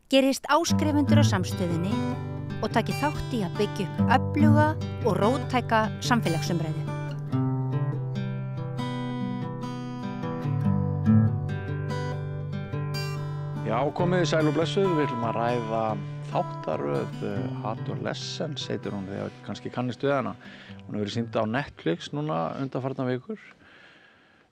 Gerist áskrifendur á samstöðinni og taki þátt í að byggja upp öfluga og róttæka samfélagsumræðu. Já, komið þið sæl og blessuð, við ætlum að ræða þáttaröð Adolescence, heitir hún, þegar kannski kannist við hana. Hún hefur verið sýnd á Netflix núna undanfarna vikur.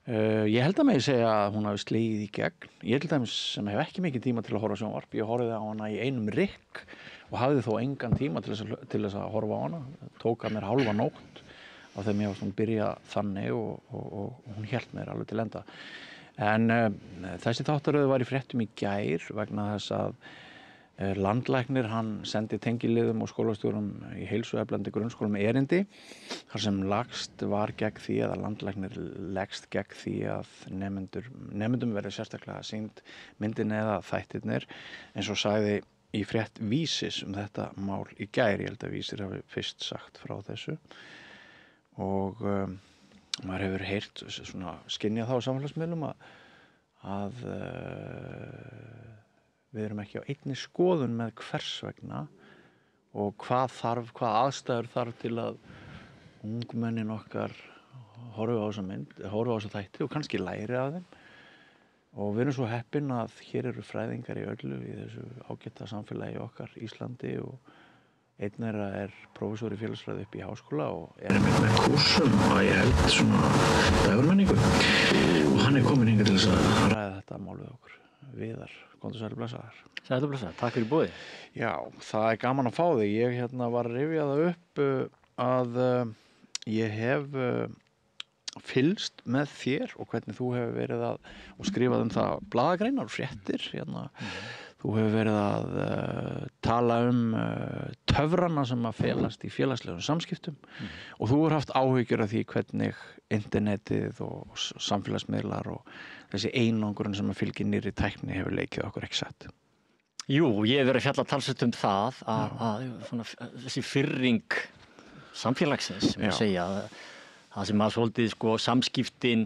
Ég held að megi segja að hún hafi slegið í gegn. Ég til dæmis sem hef ekki mikið tíma til að horfa á sjónvarp. Ég horfði á hana í einum rykk og hafði þó engan tíma til þess að horfa á hana. Tók að mér hálfa nótt á þegar mér varst hún byrja þannig og hún hélt mér alveg til enda. En þessi þáttaröð var í fréttum í gær vegna þess að landlæknir hann sendi tengiliðum og skólastjórum í heilsueflandi grunnskólum erindi þar sem lagst var gegn því að landlæknir leggst gegn því að nemendum verði sérstaklega sýnd myndin eða þættirnir eins og sagði í frétt Vísis þetta mál í gær. Ég held að Vísir hafi fyrst sagt frá þessu og maður hefur heyrt skynjað það á samfélagsmiðlum að við erum ekki á einni skoðun með hvers vegna og hvað aðstæður þarf til að ungmennin okkar horfi á þessa mynd, horfi á þessa þætti og kannski læri af þeim. Og við erum svo heppin að hér eru fræðingar í öllu í þessu ágæta samfélagi okkar Íslandi og einn þeirra prófessor í félagsfræði upp í háskóla og með kúrsum og ég held svona dagurmenningu og hann kominn hingað til þess að ræða þetta mál við okkur. Viðar, komdu sæl og blessaður. Sæl og blessaður, takk fyrir boðið. Já, það gaman að fá þig. Ég var að rifja það upp að ég hef fylgst með þér og hvernig þú hefur verið og skrifað það blaðagreinar og fréttir. Þú hefur verið að tala töfrana sem að felast í félagslegum samskiptum og þú hefur haft áhyggjur af því hvernig internetið og samfélagsmiðlar og þessi einangrun sem að fylgir nýrri tækni hefur leikið okkur ekki satt. Jú, ég hef verið að fjalla talsvert það að þessi firring samfélagsins sem að segja það sem að svolítið samskiptin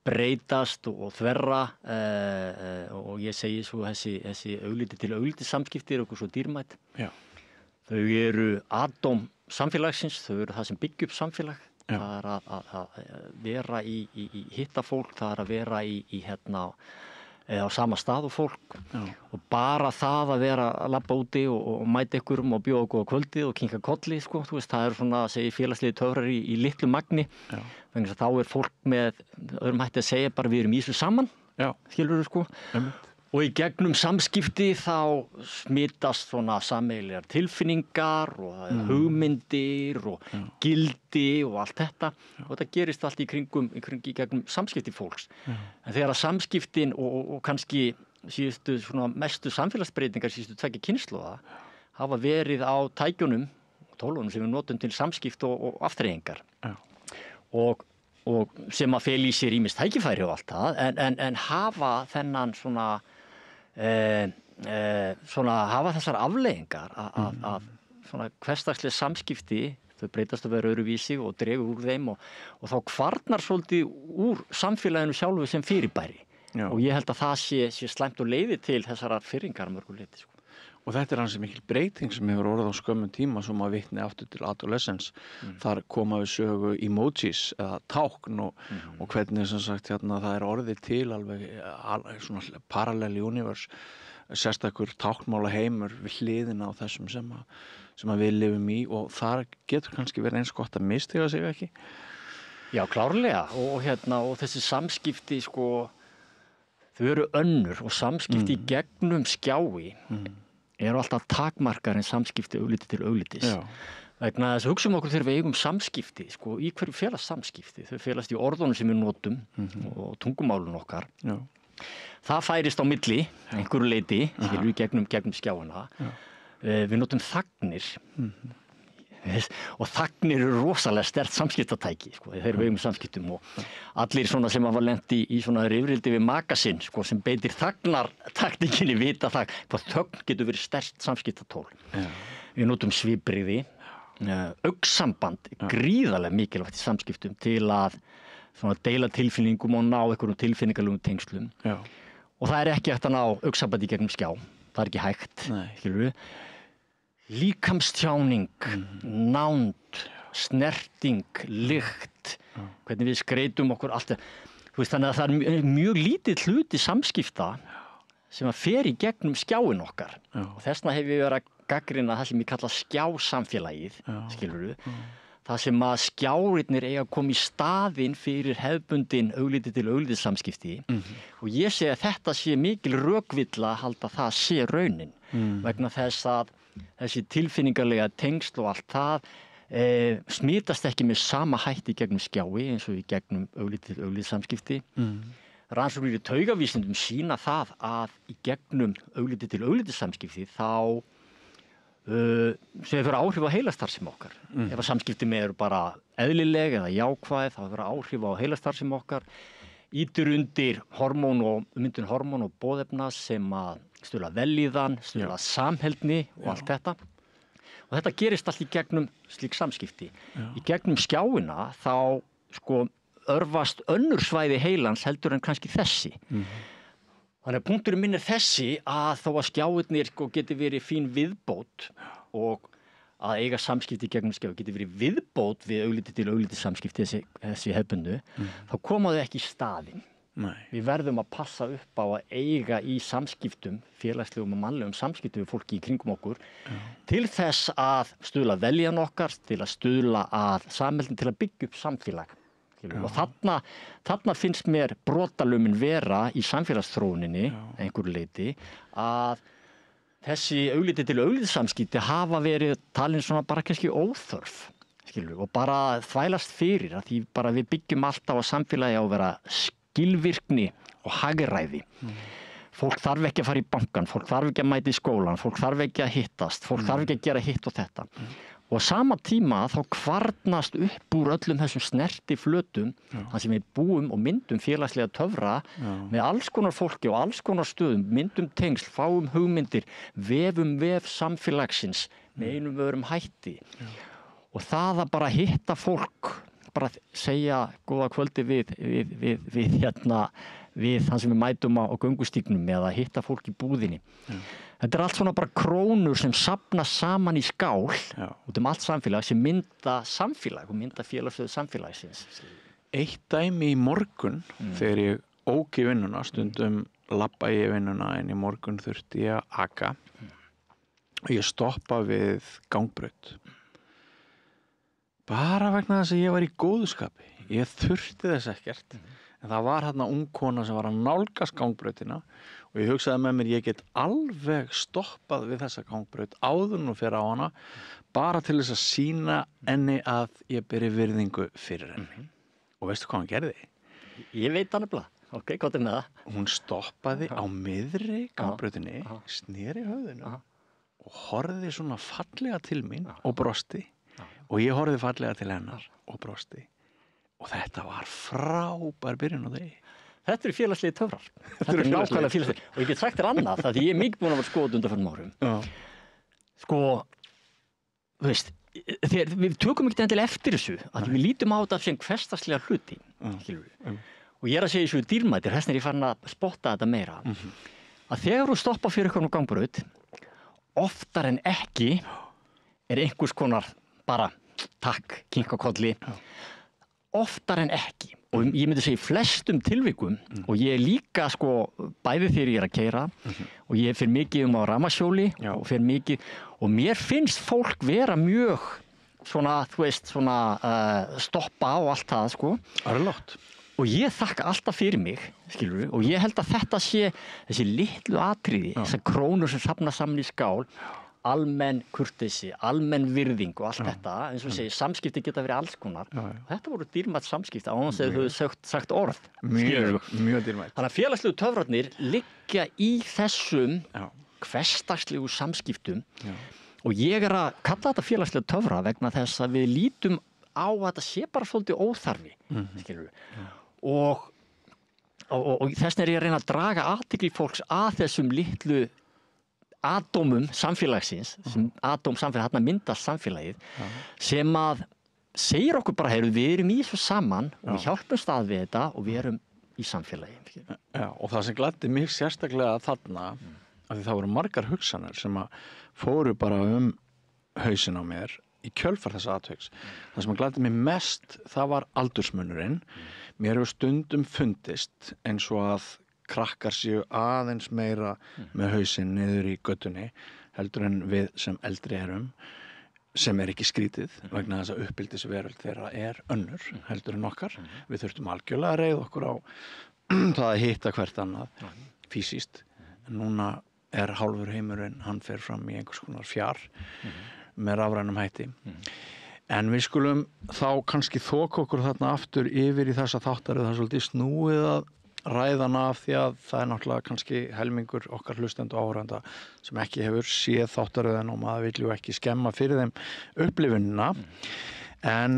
breytast og þverra og ég segi svo þessi augliti til augliti samskipti okkur svo dýrmætt. Já. Þau eru atóm samfélagsins, þau eru það sem byggja upp samfélag. Já. Það að vera í hitta fólk, það að vera á sama stað og fólk. Já. Og bara það að vera að labba úti og mæta ykkurum og bjóða okkur á kvöldið og kinka kolli, þú veist, það eru svona að segja félagslegi töfrar í litlu magni. Já. Þannig að þá fólk með öðrum hætti að segja bara við erum í þessu saman. Já. Skilurðu Og í gegnum samskipti þá smitast svona sameiginlegar tilfinningar og hugmyndir og gildi og allt þetta. Já. Og þetta gerist allt í gegnum samskipti fólks. Já. En þegar að samskiptin og kannski síðustu svona mestu samfélagsbreytingar síðustu 2 kynslóða hafa verið á tækjunum og tólunum sem við notum til samskipt og afþreyingar. Já. Og sem að fela í sér ýmist tækifæri og allt það, en hafa þennan svona hafa þessar afleiðingar að svona hversdagslega samskipti þau breytast að vera öðruvísi og dregur úr þeim og þá kvarnar svolítið úr samfélaginu sjálfu sem fyrirbæri. Já. Og ég held að það sé slæmt og leiði til þessara firringar mörgu leyti. Og þetta ansi mikil breyting sem hefur orðið á skömmum tíma sem að vitni aftur til Adolescence. Þar koma við sögu emojis eða tákn og hvernig sem sagt það orðið til alveg svona parallel universe, sérstakur táknmála heimur við hliðina á þessum sem að við lifum í og þar getur kannski verið eins gott að mistiga sig ekki. Já, klárlega og þessi samskipti þau eru önnur og samskipti í gegnum skjái eru alltaf takmarkar en samskipti augliti til auglitis. Já. Vegna þess að hugsa okkur þegar við eigum samskipti, í hverju felast samskipti? Þau felast í orðunum sem við notum og tungumálun okkar. Já. Það færist á milli, einhverju leyti, í gegnum skjáina. Við notum þagnir. Og þagnir eru rosalega sterkt samskiptatæki þegar við eigum samskiptum og allir svona sem hafa lent í svona rifrildi við maka sinn sem beitir þagnartaktíkinni vita það hvað þögn getur verið sterkt samskiptatól. Við notum svipbrigði, augnsamband gríðarlega mikilvægt í samskiptum til að svona deila tilfinningum og ná einhverjum tilfinningalegum tengslum. Já. Og það ekki hægt að ná augnsambandi gegnum skjá. það er ekki hægt, Nei. skilur við. Líkamstjáning, nánd, snerting, lykt, hvernig við skreitum okkur, allt það. Þú veist, þannig að það er mjög lítið hluti samskipta sem að fer í gegnum skjáin okkar. Og þessna hef ég verið að gagnrýna það sem ég kalla skjásamfélagið, skilur við. Það sem að skjáirnir eiga að koma í staðinn fyrir hefðbundin augliti til augliti samskipti og ég segi að þetta sé mikil rökvilla að halda það sé raunin vegna þess að þessi tilfinningarlega tengsl og allt það smitast ekki með sama hætti gegnum skjái eins og í gegnum augliti til augliti samskipti. Rannsóknir í taugavísindum sýna það að í gegnum augliti til augliti samskipti þá sem hefur áhrif á heilastarfsemi okkar. Ef að samskipti með eru bara eðlileg eða jákvæð, þá hefur áhrif á heilastarfsemi okkar, ýtir undir myndun hormón og boðefna sem að stuðla vellíðan, stuðla samheldni og allt þetta. Og þetta gerist allt í gegnum slík samskipti. Í gegnum skjáina þá sko örfast önnur svæði heilans heldur en kannski þessi. Þannig að punkturinn minn er þessi að þó að skjáirnir geti verið fín viðbót og að eiga samskipti gegnum skjái geti verið viðbót við augliti til augliti samskipti þessi hefðbundu, þá koma þau ekki í staðinn. Við verðum að passa upp á að eiga í samskiptum, félagslegum og mannlegum samskiptum við fólki í kringum okkur til þess að stuðla veljan okkar, til að stuðla að samheldni, til að byggja upp samfélag. Og þarna finnst mér brotalömin vera í samfélagsþróuninni einhverju leyti að þessi augliti til augliti samskipti hafa verið talin svona bara kannski óþörf og bara þvælast fyrir að því bara við byggjum alltaf á samfélagi á að vera skilvirkni og hagræði. Fólk þarf ekki að fara í bankann, fólk þarf ekki að mæta í skólan, fólk þarf ekki að hittast, fólk þarf ekki að gera hitt og þetta. Og á sama tíma þá kvarnast upp úr öllum þessum snerti flötum þar sem við búum og myndum félagslega töfra með alls konar fólki og alls konar stöðum, myndum tengsl, fáum hugmyndir, vefum vef samfélagsins með einum öðrum hætti. Og það að bara hitta fólk, bara segja góða kvöldi við þann sem við mætum á göngustígnum eða hitta fólk í búðinni. Þetta er allt svona bara krónur sem safna saman í skál út allt samfélag sem mynda samfélag og mynda félagsstöðu samfélagsins. Eitt dæmi í morgun þegar ég ók í vinnuna, stundum labba ég í vinnuna en í morgun þurfti ég að aka og ég stoppa við gangbraut. Bara vegna þess að ég var í góðskapi. Ég þurfti þess ekkert. En það var hérna ung kona sem var að nálgast gangbrautina og ég hugsaði með mér ég get alveg stoppað við þessa gangbraut áður nú fyrir á hana bara til þess að sýna henni að ég beri virðingu fyrir henni. Og veistu hvað hann gerði? Ég veit hann nefnilega. Ok, hvað er með það? Hún stoppaði á miðri gangbrautinni, sneri höfðinu og horfði svona fallega til mín og brosti og ég horfði fallega til hennar og brosti. Og þetta var frábær byrjun á því. Þetta eru félagslegi töfrar. Þetta er nákvæmlega félagslegi. Og ég get sagt þér annað, það því ég er mikið búin að vera skoðað undanfarnum árum. Sko, þú veist, við tökum ekki endilega eftir þessu, að við lítum á þetta sem hversdagslega hluti. Og ég er að segja þessu dýrmætir, þess vegna er ég farin að spotta þetta meira. Að þegar þú stoppa fyrir eitthvað á gangbraut, oftar en ekki er einhvers konar bara takk, kinka kolli. Oftar en ekki og ég myndi segja í flestum tilvikum og ég er líka sko bæði þegar ég er að keyra og ég fer mikið á rafmagnshjóli og fer mikið og mér finnst fólk vera mjög svona, þú veist, svona stoppa og allt það sko. Örlátt. Og ég þakka alltaf fyrir mig, skilur við, og ég held að þetta sé þessi litlu atriði, þessar krónur sem safna saman í skál, almenn kurteisi, almenn virðing og allt þetta, eins og segja, samskipti geta verið alls konar. Þetta voru dýrmætt samskipti á þess að þau höfðu sagt orð. Mjög dýrmætt. Þannig að félagslegu töfrarnir liggja í þessum hversdagslegu samskiptum og ég er að kalla þetta félagslega töfra vegna þess að við lítum á að þetta sé bara svolítið óþarfi, skilur við. Og þess vegna er ég að reyna að draga athygli fólks að þessum litlu atómum samfélagsins, sem atómsamfélag, þarna myndast samfélagið, sem að segir okkur bara, við erum í þessu saman og við hjálpumst að við þetta og við erum í samfélagi. Já, og það sem gladdi mig sérstaklega þarna af því það voru margar hugsanir sem að fóru bara hausinn á mér í kjölfar þessa atviks. Það sem að gladdi mig mest, það var aldursmunurinn. Mér hefur stundum fundist eins og að krakkar séu aðeins meira með hausinn niður í göttunni heldur en við sem eldri erum, sem ekki skrítið vegna þess að uppeldisveröld þeirra önnur heldur en okkar. Við þurftum algjörlega að reiða okkur á það að hitta hvert annað físískt. En núna hálfur heimurinn, hann fer fram í einhvers konar fjár með rafrænum hætti. En við skulum þá kannski þoka okkur þarna aftur yfir í þessa þáttaröð. Það svolítið snúið að ræðana af því að það náttúrulega kannski helmingur okkar hlustenda og áhorfenda sem ekki hefur séð þáttaröðin og maður vill ju ekki skemma fyrir þeim upplifunina. En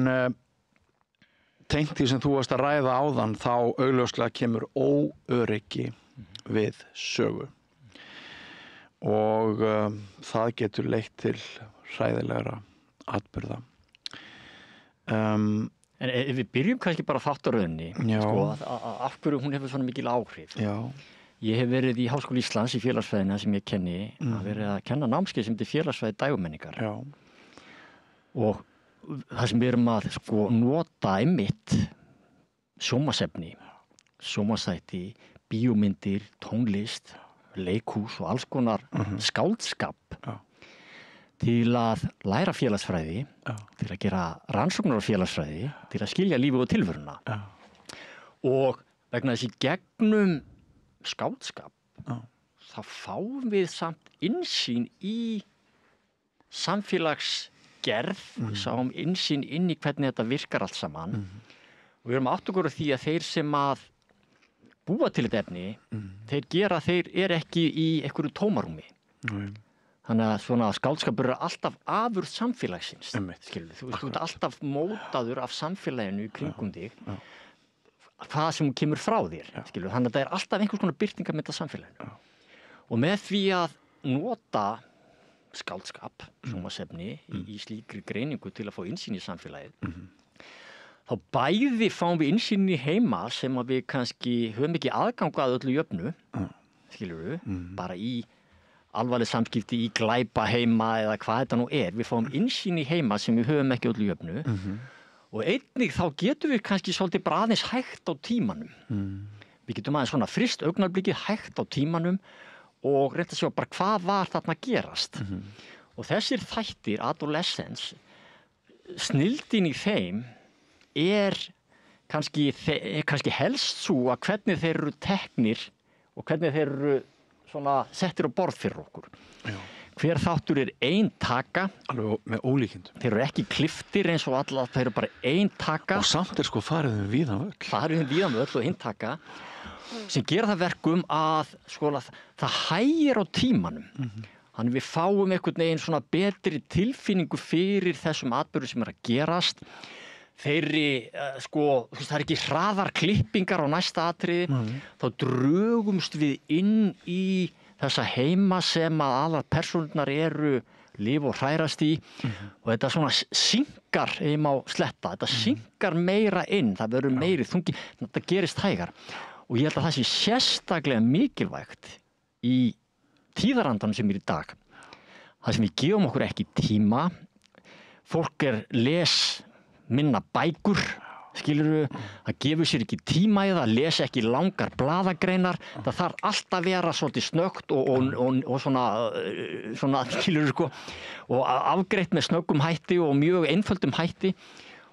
tengt því sem þú varst að ræða áðan, þá augljóslega kemur óöryggi við sögu. Og það getur leitt til hræðilegra atburða. En ef við byrjum kannski bara þáttaröðinni, sko, af hverju hún hefur svona mikil áhrif. Já. Ég hef verið í Háskóla Íslands í félagsfræðina sem ég kenni, að verið að kenna námskeið sem heitir félagsfræði dægurmenningar. Já. Og það sem við erum að sko nota einmitt sjónvarpsefni, sjónvarpsþætti, bíómyndir, tónlist, leikhús og alls konar skáldskap til að læra félagsfræði, til að gera rannsóknir á félagsfræði, til að skilja lífið og tilveruna. Og vegna þess í gegnum skáldskap, þá fáum við samt innsýn í samfélagsgerð, við sáum innsýn inn í hvernig þetta virkar allt saman. Og við erum átt okkur á því að þeir sem að búa til þetta efni, þeir ekki í einhverju tómarúmi. Þannig að svona skáldskapur alltaf afurð samfélagsins, skilur þú ert alltaf mótaður af samfélaginu í kringum þig, hvað sem kemur frá þér, skilur, þannig að það alltaf einhvers konar birtingarmynd af samfélaginu. Og með því að nota skáldskap, sjónvarpsefni, í slíkri greiningu til að fá innsýn í samfélagið, þá bæði fáum við innsýn í heima sem að við kannski höfum ekki aðgang að öllu jöfnu, skilur bara í alvarleg samskipti í glæpa heima eða hvað þetta nú við fáum innsýn í heima sem við höfum ekki öllu jöfnu og einnig þá getum við kannski svolítið bara aðeins hægt á tímanum. Við getum aðeins svona fryst augnablikið hægt á tímanum og reynt að sjá bara hvað var þarna að gerast. Og þessir þættir, adolescence, snilldin í þeim kannski helst svo að hvernig þeir eru teknir og hvernig þeir eru svona settir á borð fyrir okkur. Hver þáttur ein taka. Alveg með ólíkindum. Þeir eru ekki klipptir eins og alla, þeir eru bara ein taka. Og samt sko farið víðan völl. Farið víðan völl og ein taka sem gera það verkum að sko, það hægir á tímanum. Þannig við fáum einhvern veginn svona betri tilfinningu fyrir þessum atburðum sem að gerast. Þeirri, það ekki hraðar klippingar á næsta atriði, þá drögumst við inn í þessa heima sem að allar persónurnar eru lifa og hrærast í og þetta svona synkar má sletta, þetta synkar meira inn, það verður meiri þungi, þetta gerist hægar og ég held að það sé sérstaklega mikilvægt í tíðarandanum sem í dag, það sem við gefum okkur ekki tíma, fólk les minna bækur, skilurðu, það gefur sér ekki tíma í það, lesa ekki langar blaðagreinar, það þarf alltaf að vera svolítið snöggt og svona skilurðu sko, og afgreitt með snöggum hætti og mjög einföldum hætti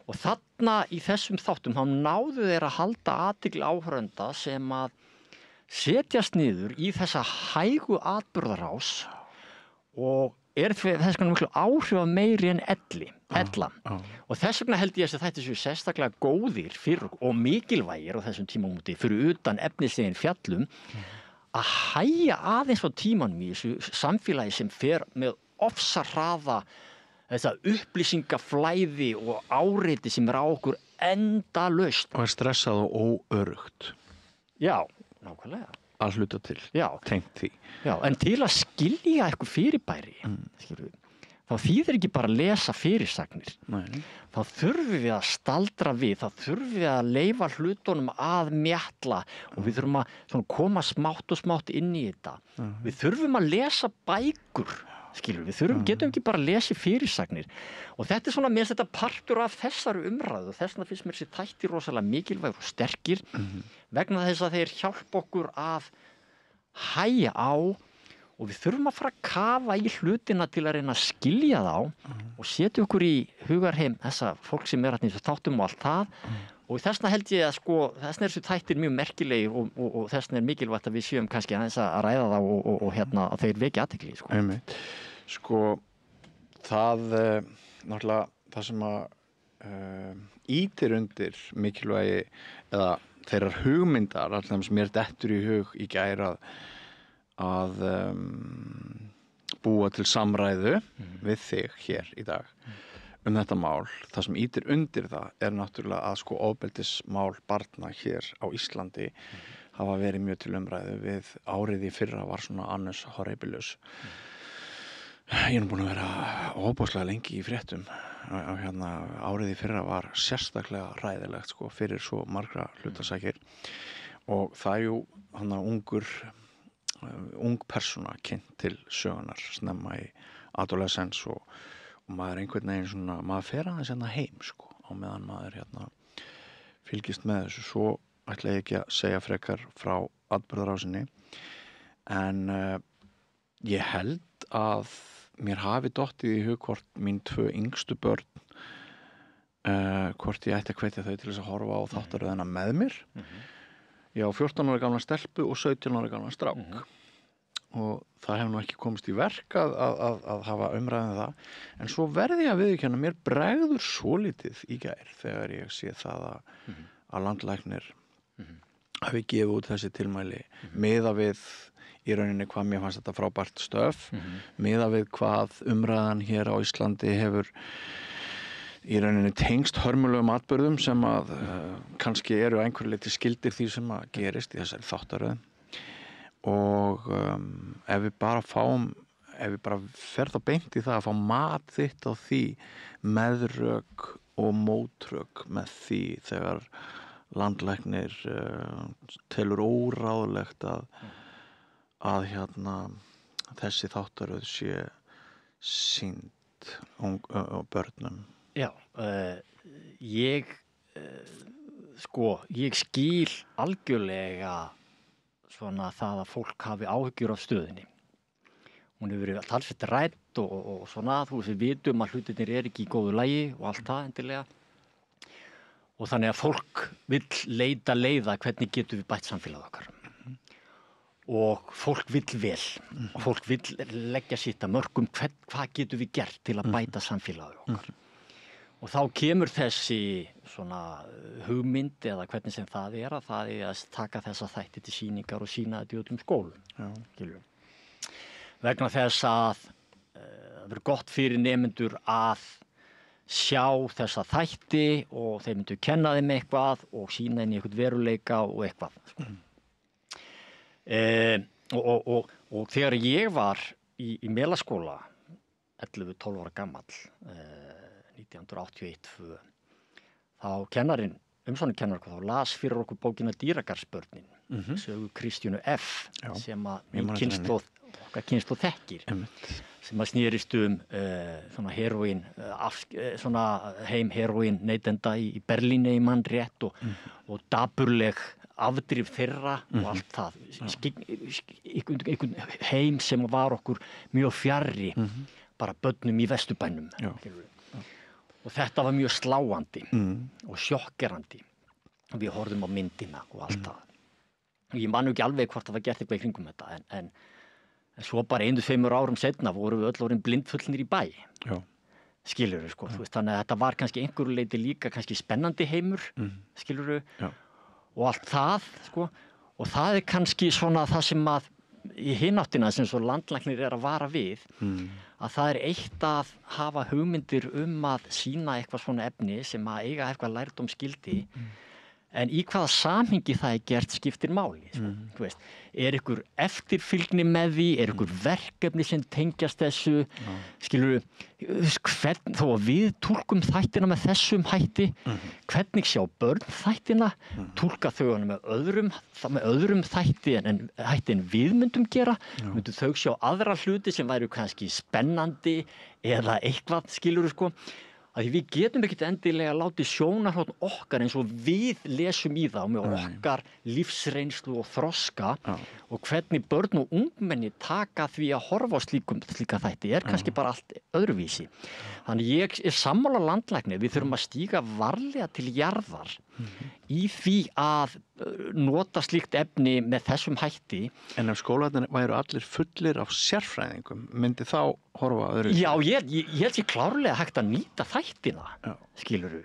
og þarna í þessum þáttum þá náðu þeir að halda athygli áhorfenda sem að setjast niður í þessa hægu atburðarás og þess vegna miklu áhrif meiri en ella. Og þess vegna held ég að þetta séu sérstaklega góðir fyrir og mikilvægir á þessum tímamóti fyrir utan efnislegin fjallum að hægja aðeins á tímanum í þessu samfélagi sem fer með ofsahraða þessa upplýsingaflæði og áreiti sem á okkur endalaust. Og stressað og óöruggt. Já, nákvæmlega. Að hluta til, tengt því. Já, en til að skilja eitthvað fyrirbæri, þá þýðir ekki bara að lesa fyrirsagnir. Nei. Þá þurfum við að staldra við, þá þurfum við að leyfa hlutunum að mjatla og við þurfum að svona, koma smátt og smátt inn í þetta. Við þurfum að lesa bækur, skilur við, getum ekki bara að lesa fyrirsagnir. Og þetta svona mér þetta partur af þessari umræðu og þess vegna finnst mér þessi þættir rosalega mikilvægir og sterkir vegna þess að þeir hjálpa okkur að hægja á og við þurfum að fara að kafa í hlutina til að reyna að skilja þá og setja okkur í hugarheim þessa fólk sem þarna í þessu þáttum og allt það og þessna held ég að sko, þessna þessu þættir mjög merkilegir og þessna mikilvægt að við séum kannski aðeins að ræða þá og hérna að þeir vekja athygli sko. Einmitt. Sko, það náttúrulega það sem að ýtir undir mikilvægi eða þeirrar hugmyndar, alltaf sem mér dettur í hug í gær að búa til samræðu við þig hér í dag þetta mál. Það sem ýtir undir það náttúrulega að sko ofbeldismál barna hér á Íslandi hafa verið mjög til umræðu við árið í fyrra var svona annus horribilus. Ég búin að vera óbúslega lengi í fréttum hérna árið í fyrra var sérstaklega hræðilegt sko fyrir svo margra hlutasækir og það jú hann ung persóna kynnt til sögunar snemma í adolescens og maður einhvern veginn svona, maður fer aðeins hérna heim sko, á meðan maður hérna fylgist með þessu, svo ætla ég ekki að segja frekar frá atburðarásinni en ég held að mér hafi dottið í hug hvort mín 2 yngstu börn hvort ég ætti að hvetja þau til þess að horfa á þáttaröðina með mér. Ég á 14 ára gamla stelpu og 17 ára gamla strák og það hefur nú ekki komist í verk að hafa umræðið það en svo verði ég að viðurkenna mér bregður svolítið í gær þegar ég sé það að landlæknir hafi gefið út þessi tilmæli miðað við í rauninni hvað mér fannst þetta frábært stöf miðað við hvað umræðan hér á Íslandi hefur í rauninni tengst hörmulegum atburðum sem að kannski eru einhverju leyti skildir því sem að gerist í þessari þáttaröð og ef við bara fer þá beint í það að fá mat þitt á því meðrök og mótrök með því þegar landlæknir telur óráðlegt að hérna þessi þáttaröð sé sýnd börnum. Já, ég skil algjörlega svona það að fólk hafi áhyggjur af stöðinni. Hún hefur verið talsvert rædd og svona, þú veist, við vitum að hlutirnir ekki í góðu lagi og allt það endilega. Og þannig að fólk vill leita leiða hvernig getum við bætt samfélagið okkar. Og fólk vill vel og fólk vill leggja sitt að mörkum hvað getum við gert til að bæta samfélagið okkar. Og þá kemur þessi svona hugmynd eða hvernig sem það er að taka þessa þætti til sýningar og sýna þetta í öllum skólum. Vegna þess að það verður gott fyrir nemendur að sjá þessa þætti og þeir myndu kenna þeim eitthvað og sýna inn í eitthvað veruleika og eitthvað. Og þegar ég var í Melaskóla 11-12 ára gamall 1981 þá kennarinn, umsjónarkennar þá las fyrir okkur bókina Dýragarðsbörnin sögu Kristjánu F. sem að okkar kynslóð þekkir sem að snerist svona heroín svona heroín neytenda í Berlíni í mann rétt og dapurleg afdrif þeirra og allt það einhvern heim sem var okkur mjög fjarri bara börnum í Vesturbænum og þetta var mjög sláandi og sjokkerandi og við horfðum á myndina og allt það og ég man ekki alveg hvort það var gert eitthvað í kringum þetta en svo bara 1-2 árum setna vorum við öll orðin blindfullnir í bæ skilurðu sko, þú veist, þannig að þetta var kannski einhverju leyti líka kannski spennandi heimur skilurðu og allt það sko og það kannski svona það sem að í hináttina sem svo landlæknir að vara við að það eitt að hafa hugmyndir að sýna eitthvað svona efni sem að eiga eitthvað lærdómsgildi En í hvaða samhengi það gert skiptir máli. Þú veist, ykkur eftirfylgni með því, ykkur verkefni sem tengjast þessu, skilurðu, þó að við túlkum þættina með þessum hætti, hvernig sjá börn þættina, túlka þau hana með öðrum þætti en við myndum gera, myndum þau sjá aðra hluti sem væru kannski spennandi eða eitthvað, skilurðu sko. Að við getum ekkert endilega látið sjónarhorn okkar eins og við lesum í það með okkar lífsreynslu og þroska og hvernig börn og ungmenni taka því að horfa á slíka þætti kannski bara allt öðruvísi. Þannig ég sammála landlækni, við þurfum að stíga varlega til jarðar í því að nota slíkt efni með þessum hætti. En ef skólarnir væru allir fullir af sérfræðingum, myndi þá horfa öðruvísi? Já, ég held sér klárlega hægt að nýta þættina, skilurðu.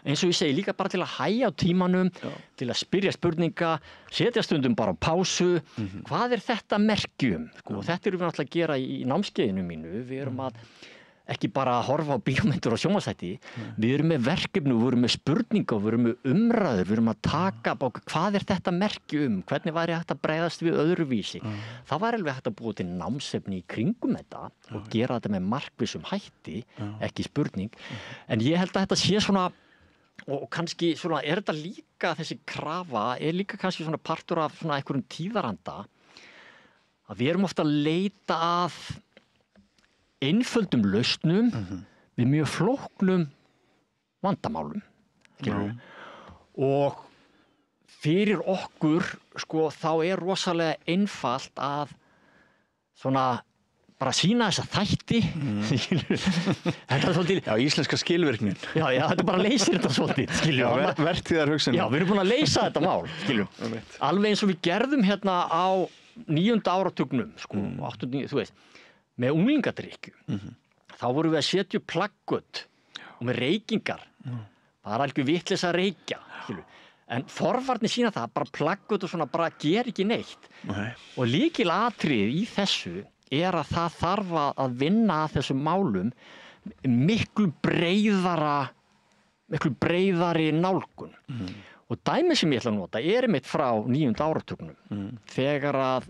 Eins og ég segi líka bara til að hægja á tímanum, til að spyrja spurninga, setja stundum bara á pásu. Hvað þetta merkjum? Sko, þetta erum við náttúrulega að gera í námskeiðinu mínu. Við erum að ekki bara að horfa á bíómyndir og sjónvarpsþætti, við erum með verkefni, við erum með spurningar, við erum með umræður, við erum að taka á hvað þetta merki hvernig væri hægt að bregðast við öðruvísi. Það var alveg hægt að búa til námsefni í kringum þetta og gera þetta með markvissum hætti, ekki spurning. En ég held að þetta sé svona, og kannski svona, þetta líka þessi krafa, líka kannski svona partur af svona einhverjum tíðaranda, að við erum ofta að leita að einföldum lausnum við mjög flóknum vandamálum. Og fyrir okkur sko, þá rosalega einfalt að svona bara sýna þessa þætti. Svolítið, já, íslenska skilvirknin. Já, þetta bara leysir þetta svolítið, skiljum. Vertíðarhugsun. Já, við erum búin að leysa þetta mál, skiljum. Alveg eins og við gerðum hérna á 9. áratugnum, sko, 8. þú veist, með unglingadrykkju. Þá vorum við að setja upp plaggöt og með reykingar. Bara alveg vitleysa að reykja. En forvarnir sýna það, bara plaggöt og svona bara ger ekki neitt. Og lykilatriðið í þessu að það þarf að vinna að þessum málum miklu breiðari nálgun. Og dæmi sem ég ætla að nota einmitt frá 9. áratugnum. Þegar að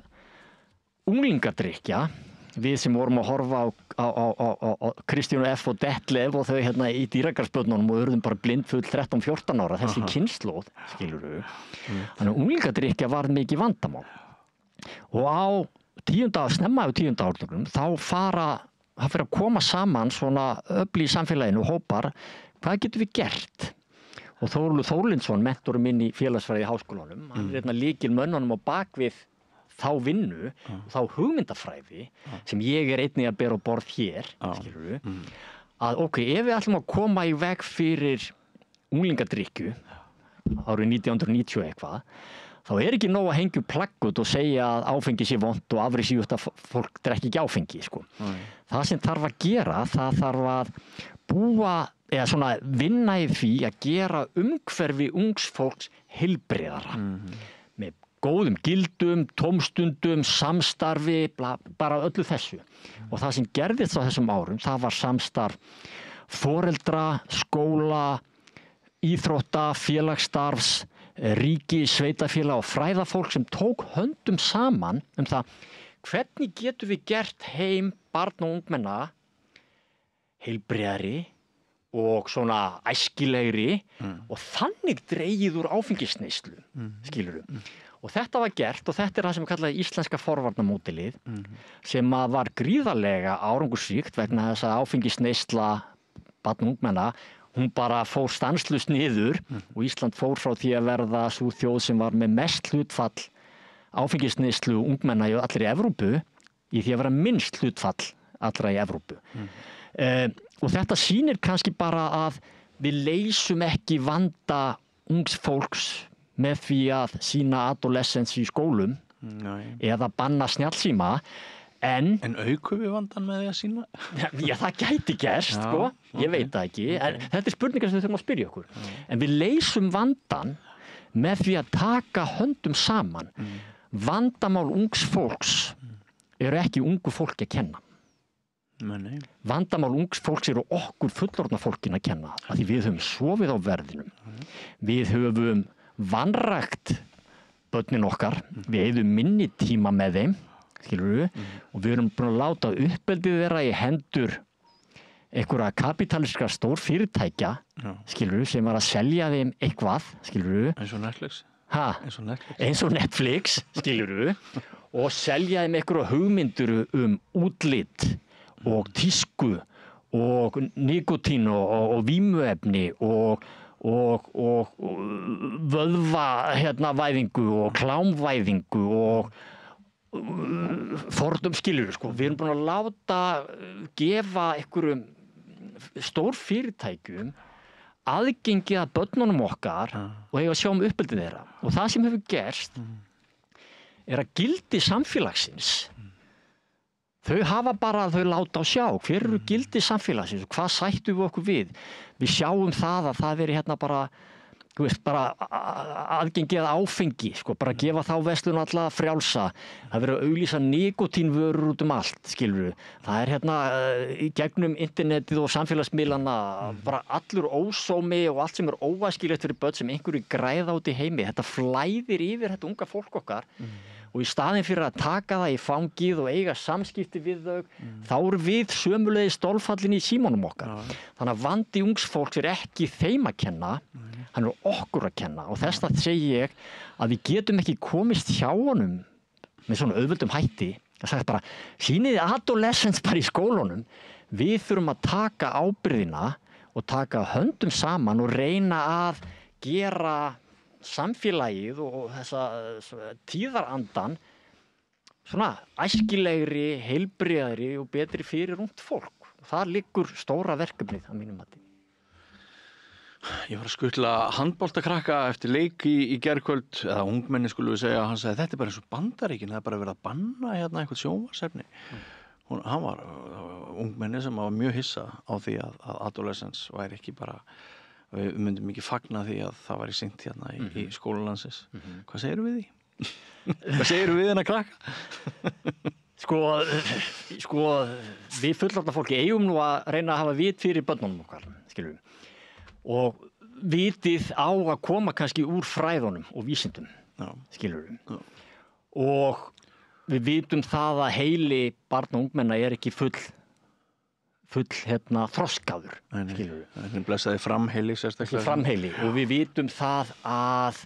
unglingadrykkja, við sem vorum að horfa á Kristínu F. og Detlef og þau hérna í dýragarðsbörnunum og urðum bara blindfull 13-14 ára, þessi kynslóð, skilurðu. Þannig að unglingadrykkja var mikið vandamál. Og snemma á 10. áratugnum, þá fyrir að koma saman svona öfl í samfélaginu, hópar, hvað getum við gert? Og Þórólfur Þórlindsson, mentorum minn í félagsfræði í háskólanum, hann hérna lykilmönnunum á bakvið þá vinnu, þá hugmyndafræði sem ég einnig að bera á borð hér, skilurðu, að ef við ætlum að koma í veg fyrir unglingadrykkju árið 1990 eitthvað, þá ekki nóg að hengja upp plaggöt og segja að áfengi sé vont og afrisíugt að fólk drekki ekki áfengi, sko. Það sem þarf að gera, það þarf að búa eða svona vinna í því að gera umhverfi ungs fólks heilbrigðara með góðum gildum, tómstundum, samstarfi, bara öllu þessu. Og það sem gerðist á þessum árum, það var samstarf foreldra, skóla, íþrótta, félagsstarfs, ríki, sveitafélag og fræðafólk sem tók höndum saman það hvernig getum við gert heim barn og ungmenna heilbrigðari og svona æskilegri og þannig dregið úr áfengisneyslu, skilurðu. Og þetta var gert og þetta það sem við kallaði íslenska forvarnamódelið sem var gríðarlega árangursríkt vegna þess að áfengisneysla barn og ungmenna, hún bara fór stanslaust niður og Ísland fór frá því að verða sú þjóð sem var með mest hlutfall áfengisneyslu ungmenna í allri Evrópu í því að vera minnst hlutfall allra í Evrópu. Og þetta sýnir kannski bara að við leysum ekki vanda ungs fólks með því að sýna adolescence í skólum eða banna snjallsíma, en aukum við vandann með því að sýna? Já, það gæti gerst, sko, ég veit það ekki, en þetta spurningar sem við þurfum að spyrja okkur. En við leysum vandann með því að taka höndum saman. Vandamál ungs fólks ekki ungu fólki að kenna. Nei. Vandamál ungs fólks okkur fullorðna fólkin að kenna, af því við höfum sofið á verðinum. Við höfum vanrækt börnin okkar, við eyðum minni tíma með þeim, skilurðu, og við erum búin að láta uppeldið þeirra í hendur einhverja kapitalíska stórfyrirtækja, skilurðu, sem var að selja þeim eitthvað, skilurðu. Eins og Netflix. Eins og Netflix, skilurðu, og selja þeim einhverja hugmyndir útlit og tísku og nikotín og vímuefni og vöðvavæðingu og klámvæðingu og fordum, skilurðu, sko. Við erum búin að láta gefa einhverjum stórfyrirtækjum aðgengi að börnunum okkar og eiga að sjá uppeldið þeirra. Og það sem hefur gerst að gildi samfélagsins, þau hafa bara að þau láta á sjá. Hver eru gildi samfélagsins og hvað sættum við okkur við? Við sjáum það að það veri bara, þú veist, bara aðgengi að áfengi, sko, bara gefa þá verslun alla frjálsa. Það verið að auglýsa nikotínvörur út allt, skilurðu. Það í gegnum internetið og samfélagsmiðlana, bara allur ósómi og allt sem óæskilegt fyrir börn sem einhverju græða út í heimi. Þetta flæðir yfir þetta unga fólk okkar. Og í staðinn fyrir að taka það í fangið og eiga samskipti við þau, þá eru við sömulegis stólfallin í símanum okkar. Þannig að vandi ungs fólks ekki þeim að kenna, hann okkur að kenna. Og þess vegna segi ég að við getum ekki komist hjá honum með svona auðveldum hætti. Það sagði bara, sýniði adolescents bara í skólunum. Við þurfum að taka ábyrgðina og taka höndum saman og reyna að gera samfélagið og þessa tíðarandan svona æskilegri, heilbrigðari og betri fyrir ungt fólk. Það liggur stóra verkefnið að mínum mati. Ég var að skutla handboltakrakka eftir leik í gærkvöld, eða ungmenni skulum við segja, hann sagði þetta bara eins og Bandaríkin, það bara verið að banna eitthvað sjónvarpsefni. Hann var ungmenni sem var mjög hissa á því að adolescence væri ekki bara, við myndum ekki fagna því að það væri sýnt í skólalandsins. Hvað segirðu við því? Hvað segirðu við hennar krakka? Sko, við fullorðna fólki eigum nú að reyna að hafa vit fyrir börnunum okkar, skilur við. Og vitið á að koma kannski úr fræðunum og vísindum, skilur við. Og við vitum það að heili barna og ungmenna ekki full þroskaður, skilur við. Það blessaði framheili sérstaklega. Framheili, og við vitum það að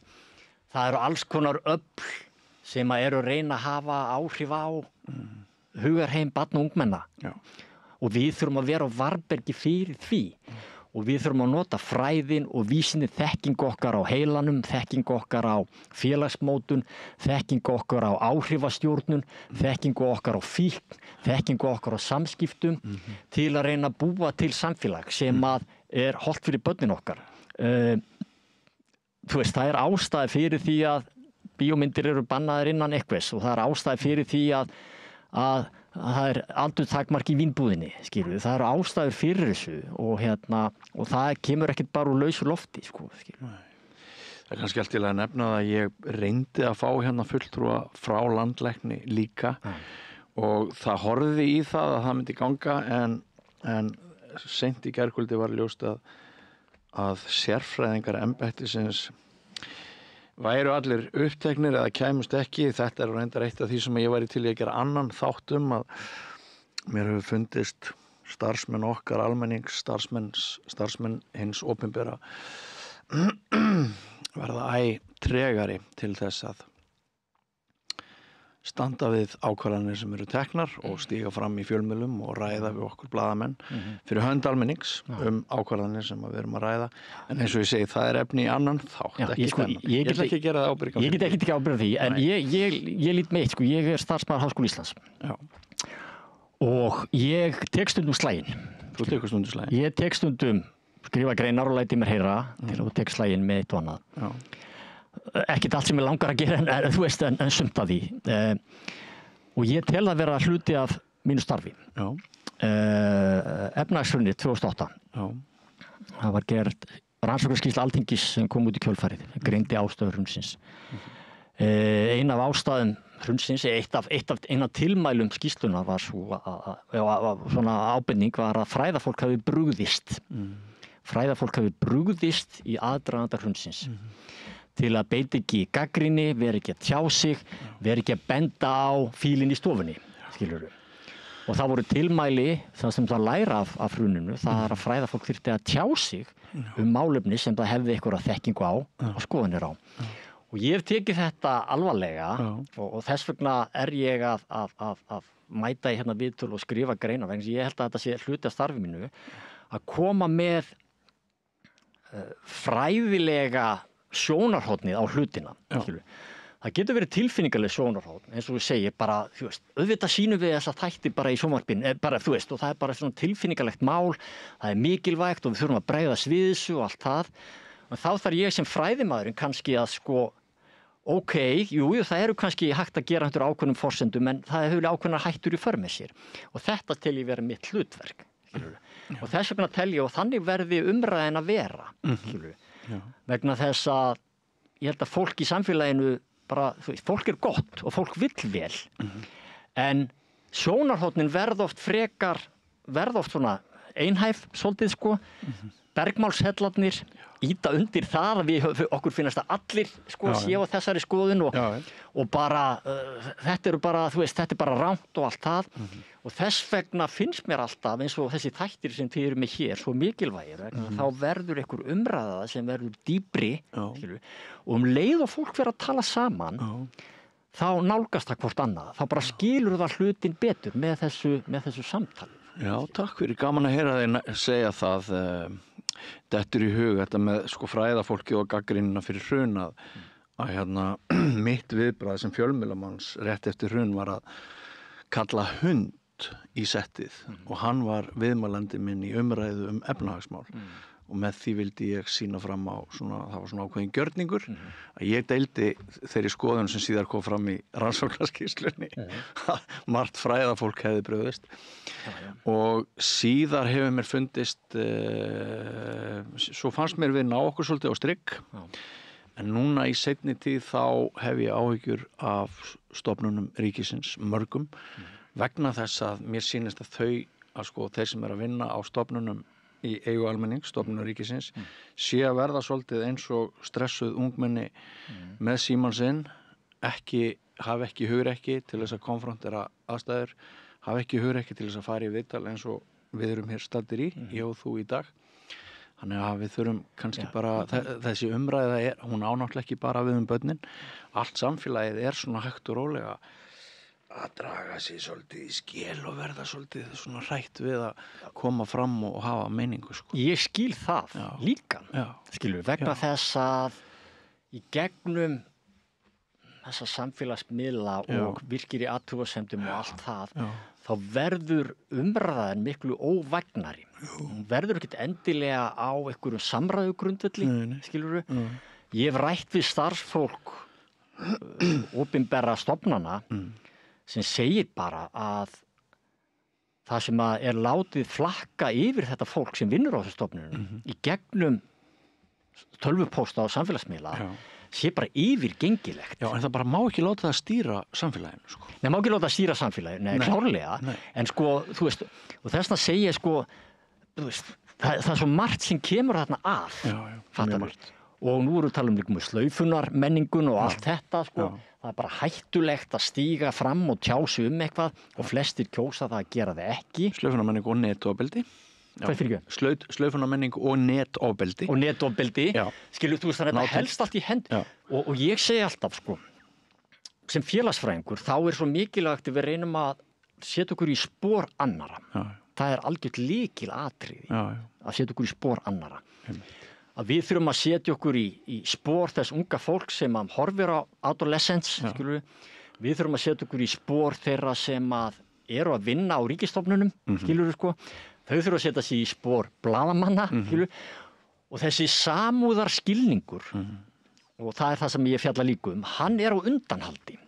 það eru alls konar öfl sem eru að reyna að hafa áhrif á hugarheim barna og ungmenna. Og við þurfum að vera á varðbergi fyrir því. Og við þurfum að nota fræðin og vísindin, þekkingu okkar á heilanum, þekkingu okkar á félagsmótun, þekkingu okkar á áhrifastjórnun, þekkingu okkar á fíkn, þekkingu okkar á samskiptum til að reyna að búa til samfélag sem að hollt fyrir börnin okkar. Þú veist, það ástæði fyrir því að bíómyndir eru bannaðir innan einhvers og það ástæði fyrir því að það aldurstakmark í vínbúðinni, skilur við. Það ástæður fyrir þessu og það kemur ekkert bara úr lausu lofti, sko, skilur við. Það kannski allt til að nefna að ég reyndi að fá fulltrúa frá landlækni líka og það horfði í það að það myndi ganga en seint í gærkvöldi var ljóst að sérfræðingar embættisins væru allir uppteknir eða kæmust ekki. Þetta reyndar eitt af því sem ég væri til í að gera annan þátt að mér hefur fundist starfsmenn okkar almennings, starfsmenn hins opinbera verða tregari til þess að standa við ákvarðanir sem eru teknar og stíga fram í fjölmiðlum og ræða við okkur blaðamenn fyrir hönd almennings ákvarðanir sem við erum að ræða. En eins og ég segi, það efni í annan þátt, ekki þennan. Ég get ekki að gera það ábyrgan. Ég get ekki ábyrgan því, en ég lít með eitt, ég starfsmaður Háskóla Íslands. Og ég tek stundum slaginn. Þú tekur stundum slaginn? Ég tek stundum, skrifa greinar og læti mér heyra til að tek slaginn með eitt og annað. Ekkert allt sem ég langar að gera þú veist, en sumt af því og ég tel að vera hluti af mínu starfi. Efnahagshrunið 2008 það var gert rannsóknarskýrsla Alþingis sem kom út í kjölfarið, greindi ástæður hrunsins. Ein af ástæðum hrunsins, ein af tilmælum skýrslunnar var svo svona ábending var að fræðafólk hafi brugðist í aðdraganda hrunsins til að beita ekki í gagnrýni, vera ekki að tjá sig, vera ekki að benda á fílinn í stofunni, skilurðu. Og það voru tilmæli, það sem það læra af hruninu, það að fræðafólk þyrfti að tjá sig málefni sem það hefði einhverja þekkingu á og skoðanir á. Og ég hef tekið þetta alvarlega og þess vegna ég að mæta í hérna viðtöl og skrifa greina vegna. Ég held að þetta sé hluti af starfi mínu að koma með fræðilega sjónarhornið á hlutina. Það getur verið tilfinningaleg sjónarhorn, eins og við segir bara, auðvitað sýnum við þessa þætti bara í sjónvarpinu, bara, og það er bara svona tilfinningalegt mál, það er mikilvægt og við þurfum að bregðast við þessu og allt það. En þá þarf ég sem fræðimaðurinn kannski að ok, jú, það eru kannski hægt að gera einhverjum ákveðnum forsendum, en það hefur ákveðnar hættur í för með sér. Og þetta tel ég vera mitt hlutverk, og þess vegna tel ég, og þannig verði umræðin að vera, vegna þess að ég held að fólk í samfélaginu bara, fólk gott og fólk vill vel, en sjónarhornin verða oft svona einhæf, svolítið bergmálshellarnir ýta undir það að okkur finnast að allir séu á þessari skoðun og bara, þetta er bara rangt og allt það og þess vegna finnst mér alltaf eins og þessi þættir sem þið eru með hér svo mikilvægir, þá verður einhver umræða sem verður dýpri og leið og fólk vera að tala saman þá nálgast það hvort annað, þá bara skilur það hlutin betur með þessu samtali. Já, takk fyrir, gaman að heyra þig segja það. Dettur í hug þetta með fræðafólki og gagnrýnina fyrir hrun að mitt viðbragð sem fjölmiðlamanns rétt eftir hrun var að kalla hund í settið og hann var viðmælandi minn í umræðu efnahagsmál og með því vildi ég sýna fram á það var svona ákveðin gjörningur að ég deildi þeirri skoðun sem síðar kom fram í rannsóknarskýrslunni að margt fræðafólk hefði brugðist og síðar hefur mér fundist svo fannst mér við ná okkur svolítið á strikk en núna í seinni tíð þá hef ég áhyggjur af stofnunum ríkisins mörgum vegna þess að mér sýnist að þeir sem að vinna á stofnunum í eigu almennings, stofnunum ríkisins sé að verða svolítið eins og stressuð ungmenni með símann sinn hafa ekki hugrekki til þess að konfrontera aðstæður, hafa ekki hugrekki til þess að fara í viðtal eins og við erum hér staddir í, ég og þú í dag þannig að við þurfum kannski bara þessi umræða hún ánáttúrulega ekki bara við börnin, allt samfélagið svona hægt og rólega að draga sig svolítið í skel og verða svolítið svona hrætt við að koma fram og hafa meiningu Ég skil það líka skilur vegna þess að í gegnum þessa samfélagsmiðla og virkir í athugasemdum og allt það þá verður umræðan miklu óvægnari hún verður ekkert endilega á einhverjum samræðugrundvelli skilurðu Ég hef rætt við starfsfólk opinberra stofnana sem segir bara að það sem er látið flakka yfir þetta fólk sem vinnur á þessu stofnunum í gegnum tölvupósta og samfélagsmiðla sé bara yfirgengilegt. Já, en það bara má ekki láta það stýra samfélaginu, Nei, má ekki láta það stýra samfélaginu, klárlega. En þú veist, og þess vegna segja það er svo margt sem kemur þarna að. Fattar þú? Og nú erum við tala líka slaufunarmenningun og allt þetta, það er bara hættulegt að stíga fram og tjá sig eitthvað og flestir kjósa það að gera það ekki. Slaufunarmenning og netofbeldi. Hvað fyrir ekki? Slaufunarmenning og netofbeldi. Og netofbeldi, skilur þú þannig að þetta helst allt í hend. Og ég segi alltaf, sem félagsfræðingur, þá er svo mikilvægt að við reynum að setja okkur í spor annara. Það er algjört lykilatriði að setja okkur í spor annara. Að við þurfum að setja okkur í spor þess unga fólk sem horfir á adolescents, við þurfum að setja okkur í spor þeirra sem eru að vinna á ríkisstofnunum, þau þurfum að setja sig í spor blaðamanna, og þessi samúðarskilningur, og það er það sem ég fjalla líka hann er á undanhaldi.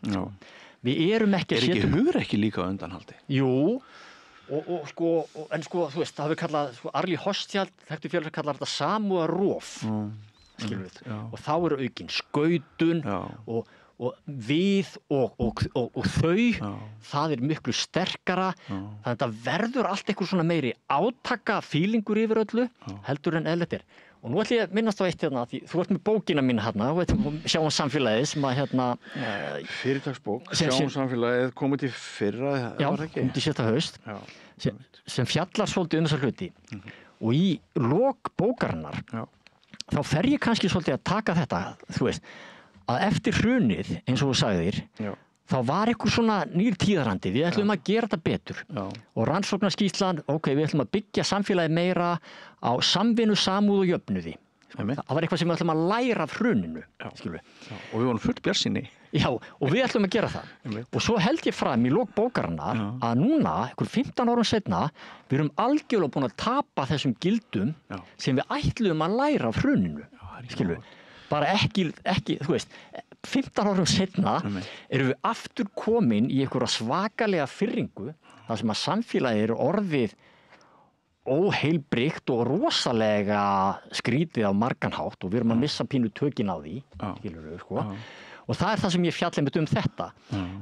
Við erum ekki að setja... Er ekki hugrekki líka á undanhaldi? Jú, en þú veist, það hefur kallað Arli Hostjald, þekktu félagsfræðingur kallar þetta samúðarrof og þá eru aukin skautun og við og þau það er miklu sterkara þannig að það verður allt eitthvað svona meiri átaka fílingur yfir öllu heldur en eðlilegt er Og nú ætlum ég að minnast á eitt hérna, því þú ert með bókina mína hérna, sjáum samfélagið sem að hérna... Fyrirtaksbók, sjáum samfélagið, komið til fyrra, var það ekki? Já, komið til síðasta haust, Já. sem fjallar svolítið þessa hluti. Og í lok bókarinnar, þá fer ég kannski svolítið að taka þetta, þú veist, að eftir hrunið, eins og þú sagðir, þá var eitthvað svona nýr tíðarandi, við ætlum að gera þetta betur. Og rannsóknarskýrslan, við ætlum að byggja samfélagið meira á samvinnu, samúð og jöfnuði. Það var eitthvað sem við ætlum að læra af hruninu, skilur við. Og við vorum full bjartsýni. Já, og við ætlum að gera það. Og svo held ég fram í lok bókarinnar að núna, einhver 15 árum seinna, við erum algjörlega búin að tapa þessum gildum sem við ætlum að læra af hruninu, skilur við. Bara ekki, þú veist, 15 árum seinna erum við aftur komin í einhverja svakalega firringu þar sem að samfélagið er orðið óheilbrigt og rosalega skrítið á margan hátt og við erum að missa pínu tökin á því, skilur við, sko. Og það er það sem ég fjalla einmitt þetta,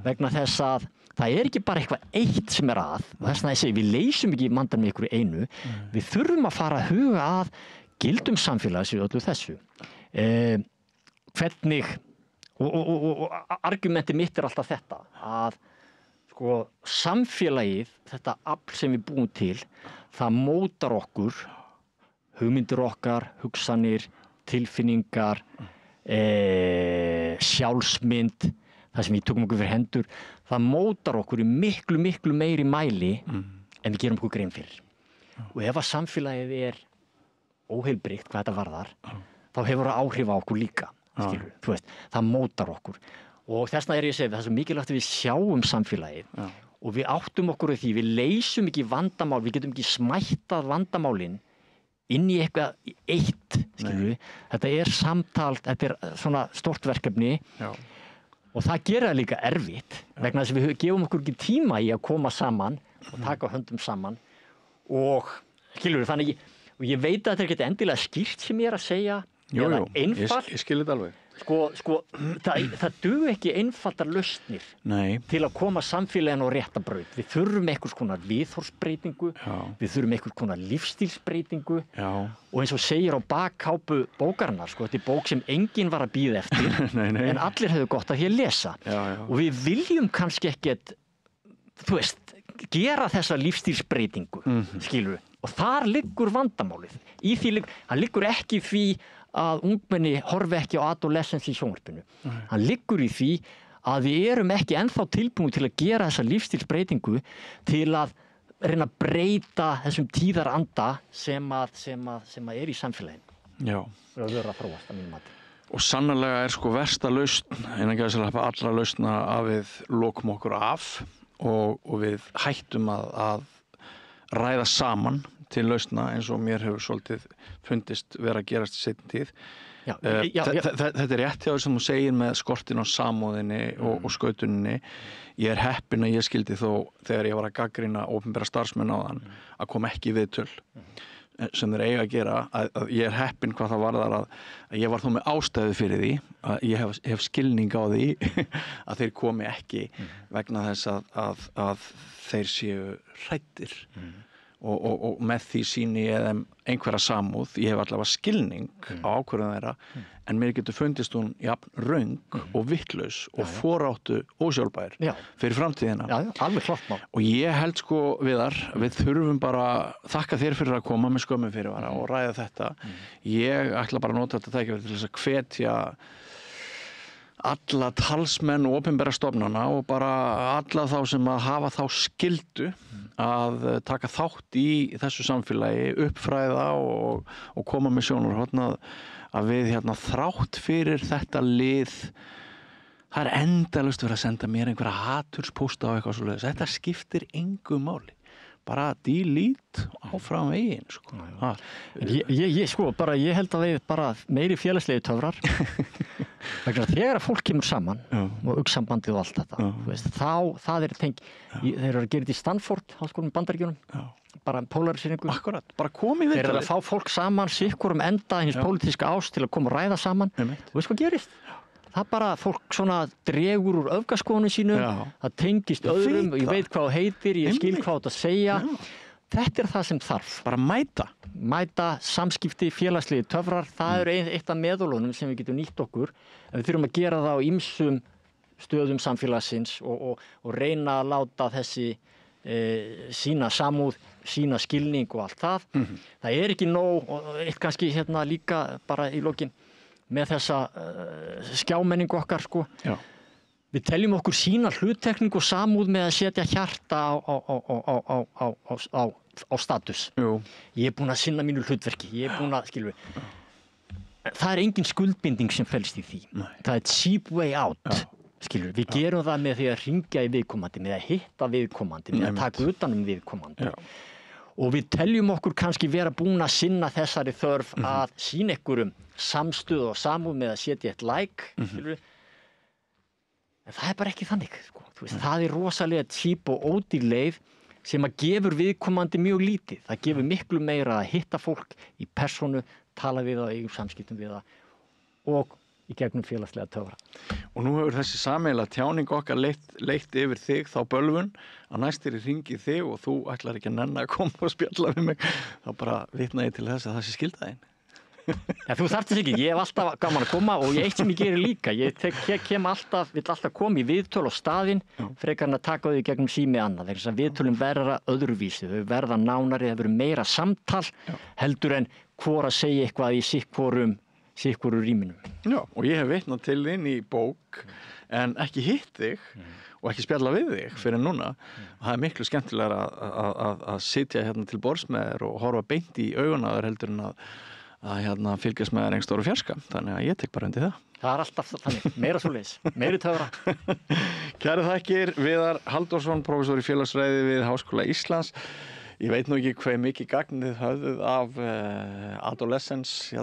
vegna þess að það er ekki bara eitthvað eitt sem er að, og þess að ég segi, við leysum ekki vandann með einhverju einu, við þurfum að fara að huga að gildum samfélags í öllu þessu. Hvernig, og argumenti mitt er alltaf þetta, að sko samfélagið, þetta afl sem við búum til, það mótar okkur, hugmyndir okkar, hugsanir, tilfinningar, sjálfsmynd, það sem við tökum okkur fyrir hendur, það mótar okkur í miklu, miklu meiri mæli en við gerum okkur grein fyrir. Og ef að samfélagið er óheilbrigt hvað þetta varðar, þá hefur það áhrif á okkur líka, skilur, þú veist, það mótar okkur. Og þess vegna ég að segja, það er svo mikilvægt að við sjáum samfélagið og við áttum okkur á því, við leysum ekki vandamál, við getum ekki smættað vandamálin inn í eitthvað eitt, skilur við. Þetta er samtal, þetta er svona stórt verkefni og það gerir það líka erfitt vegna þess að við gefum okkur ekki tíma í að koma saman og taka höndum saman og, skilur við, þannig og ég veit að þetta er ekki endilega skýrt sem ég er að segja. Jú, einfalt. Ég skil þetta alveg. Sko, það duga ekki einfaldar lausnir til að koma samfélaginu á rétta braut. Við þurfum einhvers konar viðhorfsbreytingu, við þurfum einhvers konar lífstílsbreytingu og eins og segir á bakkápu bókarinnar, sko, þetta er bók sem enginn var að bíða eftir, en allir hefðu gott að hér lesa. Og við viljum kannski ekkert, þú veist, gera þessa lífstílsbreytingu, skilur við. Og þar liggur vandamálið. Það liggur ekki í því að ungmenni horfi ekki á adolescence í sjónvarpinu. Hann liggur í því að við erum ekki ennþá tilbúin til að gera þessa lífstílsbreytingu til að reyna að breyta þessum tíðaranda sem er í samfélaginu. Já. Og að vera að þróast að mínum mati. Og sannarlega er sko versta lausn, innan gæðsalappa allra lausna að við lokum okkur af og við hættum að ræða saman til lausna eins og mér hefur svolítið fundist vera að gerast í seinni tíð. Þetta er rétt hjá þess sem þú segir með skortin á samúðinni og skautuninni. Ég er heppinn að ég skildi þó þegar ég var að gagnrýna opinbera starfsmenn á þann að koma ekki í viðtöl sem þeir eiga að gera, að ég er heppinn hvað það varðar að ég var þó með ástæðu fyrir því, að ég hef skilning á því að þeir komi ekki vegna þess að þeir séu hræddir og með því sýni ég þeim einhverja samúð, ég hef allavega skilning á ákvörðun þeirra, en mér getur fundist hún jafn röng og vitlaus og foráttu ósjálfbær fyrir framtíðina. Já, alveg klart mál. Og ég held sko Viðar, við þurfum bara þakka þér fyrir að koma með skömmu fyrirvara og ræða þetta. Ég ætla bara að nota þetta tækifæri til þess að hvetja alla talsmenn og opinbera stofnana og bara alla þá sem að hafa þá skyldu að taka þátt í þessu samfélagi, uppfræða og koma með sjónarhorn að við þrátt fyrir þetta lið, það er endalaust verið að senda mér einhverja haturspósta á eitthvað svoleiðis. Þetta skiptir engu máli. Bara delete áfram veginn, sko. Ég held að við bara meiri félagslegu töfrar. Þegar að fólk kemur saman og augsambandið og allt þetta, veist, þá það er þeir eru að gera þetta í Stanford, háskólanum í Bandaríkjunum, bara polariseringu. Akkurat, bara komið við. Þeir eru að fá fólk saman, sikkurum enda hins pólitíska ást til að koma og ræða saman. Og veist hvað gerist? Það bara fólk svona dregur úr öfgaskoðunum sínum, það tengist öðrum, ég veit hvað það heitir, ég skil hvað þetta segja. Þetta er það sem þarf. Bara mæta. mæta, samskipti, félagslegi töfrar, það eru eitt af meðölunum sem við getum nýtt okkur, en við þurfum að gera það á ýmsum stöðum samfélagsins og reyna að láta þessi sína samúð, sína skilning og allt það. Það er ekki nóg, og eitt kannski líka bara í lokin með þessa skjámenningu okkar, sko. Já. Við teljum okkur sína hluttekningu og samúð með að setja hjarta á status. Jú. Ég er búinn að sinna mínu hlutverki, ég er búinn að, skilur við. Það er engin skuldbinding sem felst í því. Nei. Það er cheap way out. Já. Skilur, við gerum það með því að hringja í viðkomandi, með að hitta viðkomandi, með að taka utan viðkomandi. Já. Og við teljum okkur kannski vera búin að sinna þessari þörf að sýna einhverjum samstöð og samúð með að setja eitt like, skilur. En það er bara ekki þannig, sko. Þú veist, það er rosalega cheap og ódýr leið sem að gefur viðkomandi mjög lítið. Það gefur miklu meira að hitta fólk í persónu, tala við það, eigum samskiptum við það og í gegnum félagslega töfra. Og nú hefur þessi sameiginlega tjáning okkar leitt yfir þig þá bölvun að næstir hringi þig og þú ætlar ekki að nenna að koma og spjalla við mig. Þá bara vitna ég til þess að það sé skildaðinn. Ja, þú þarft þess ekki, ég hef alltaf gaman að koma og eitt sem ég gerir líka, ég vill alltaf koma í viðtöl á staðinn frekar en að taka þau gegnum sími annað, þess að viðtölum verða öðruvísi, þau verða nánari, það verður meira samtal heldur en hvor að segja eitthvað í sikkvoru rýminum. Já, og ég hef vitnað til þín í bók en ekki hitt þig og ekki spjalla við þig fyrir núna. Það er miklu skemmtilegra að sitja hérna til borðs með þér og horfa beint í augun á þér heldur en að fylgjast með þér einhver fjarska. Þannig að ég tek bara undir það. Það er alltaf þannig, meira svoleiðis, meiri töfra. Kæru þakkir, Viðar Halldórsson, prófessor í félagsfræði við Háskóla Íslands. Ég veit nú ekki hve mikið gagnið höfðuð af adolescence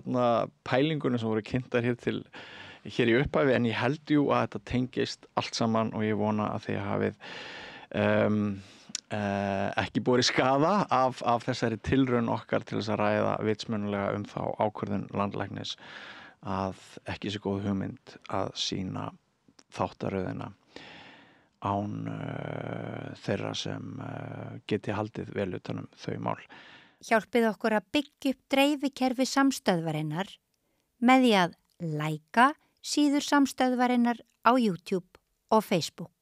pælingunum sem voru kynntar hér í upphafi, en ég held jú að þetta tengist allt saman og ég vona að þið hafið ekki borið skaða af þessari tilraun okkar til þess að ræða vitsmunalega þá ákvörðun landlæknis að ekki sé góð hugmynd að sýna þáttaröðina án þeirra sem geti haldið vel utanum þau mál. Hjálpið okkur að byggja upp dreifikerfi samstöðvarinnar með því að læka síður samstöðvarinnar á YouTube og Facebook.